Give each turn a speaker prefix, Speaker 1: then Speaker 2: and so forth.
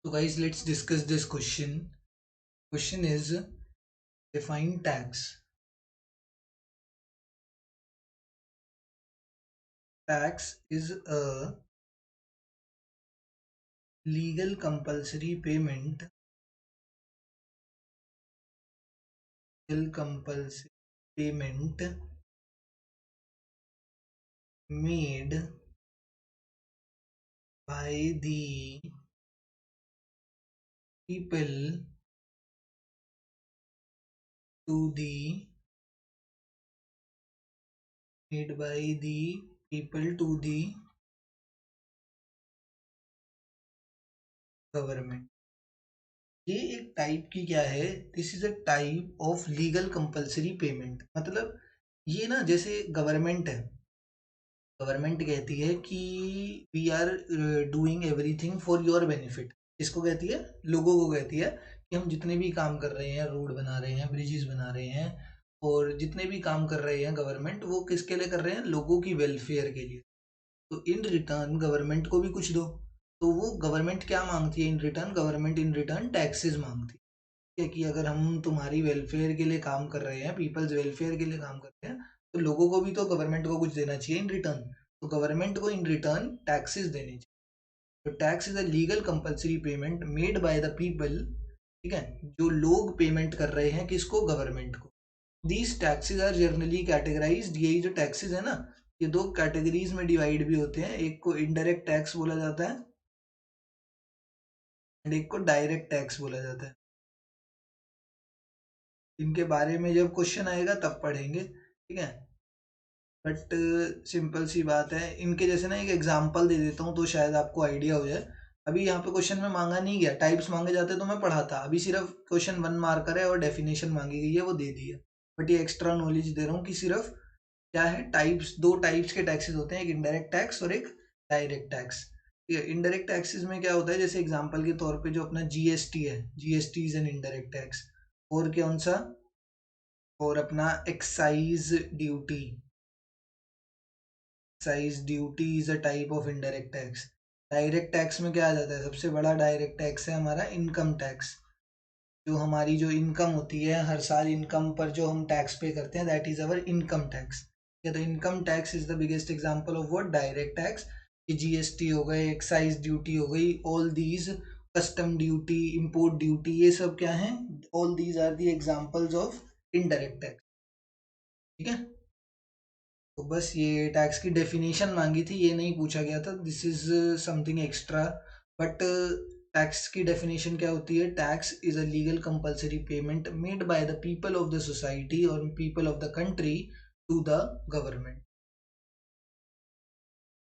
Speaker 1: So guys, let's discuss this question. Question is define tax. Tax is a legal compulsory payment. Legal compulsory payment made by the people to the made by the people to the government. ये एक type की क्या है, this is a type of legal compulsory payment. मतलब ये ना जैसे government है, गवर्नमेंट कहती है कि we are doing everything for your benefit. इसको कहती है, लोगों को कहती है कि हम जितने भी काम कर रहे हैं, रोड बना रहे हैं, ब्रिजेस बना रहे हैं, और जितने भी काम कर रहे हैं गवर्नमेंट, वो किसके लिए कर रहे हैं? लोगों की वेलफेयर के लिए. तो इन रिटर्न गवर्नमेंट को भी कुछ दो. तो वो गवर्नमेंट क्या मांगती है in return? Government in return taxes मांगती है कि अगर हम तुम्हारी वेलफेयर के लिए काम कर रहे हैं, पीपल्स वेलफेयर के लिए काम कर रहे हैं, तो लोगों को भी तो गवर्नमेंट को कुछ देना चाहिए इन रिटर्न. तो गवर्नमेंट को इन रिटर्न टैक्सेस देने चाहिए. तो tax is a legal compulsory payment made by the people. ठीक है, जो लोग पेमेंट कर रहे हैं किसको? गवर्नमेंट को. These taxes are generally categorised. यही जो टैक्सेस है ना, ये दो कैटेगरीज में डिवाइड भी होते हैं. एक को इनडायरेक्ट टैक्स बोला जाता है एंड एक को डायरेक्ट टैक्स बोला जाता है. इनके बारे में जब क्वेश्चन आएगा तब पढ़ेंगे. ठीक है, बट सिंपल सी बात है. इनके जैसे ना एक एग्जांपल दे देता हूँ तो शायद आपको आइडिया हो जाए. अभी यहाँ पे क्वेश्चन में मांगा नहीं गया, टाइप्स मांगे जाते तो मैं पढ़ाता. अभी सिर्फ क्वेश्चन 1 मार्कर है और डेफिनेशन मांगी गई है, वो दे दी है. बट ये एक्स्ट्रा नॉलेज दे रहा हूँ कि सिर्फ क्या है, टाइप्स, दो टाइप्स के टैक्सेस होते हैं, एक इनडायरेक्ट टैक्स और एक डायरेक्ट टैक्स. ठीक है, इनडायरेक्ट टैक्सेस में क्या होता है, जैसे एग्जांपल के तौर पे जो अपना जीएसटी है, GST is an indirect tax. और कौन सा? और अपना excise duty. Excise duty is a type of indirect tax. Direct tax में क्या आ जाता है? सबसे बड़ा डायरेक्ट टैक्स है हमारा इनकम टैक्स. जो हमारी जो इनकम होती है, हर साल इनकम पर जो हम टैक्स पे करते हैं, that is our income tax. तो income tax is the biggest example of what? Direct tax. GST हो गए, एक्साइज ड्यूटी हो गई, all these, custom duty, import duty, ये सब क्या है? All these are the examples of indirect tax. ठीक है, तो बस ये टैक्स की डेफिनेशन मांगी थी, ये नहीं पूछा गया था. This is something extra. But tax की डेफिनेशन क्या होती है? Tax is a legal compulsory payment made by the people of the society और people of the country to the government.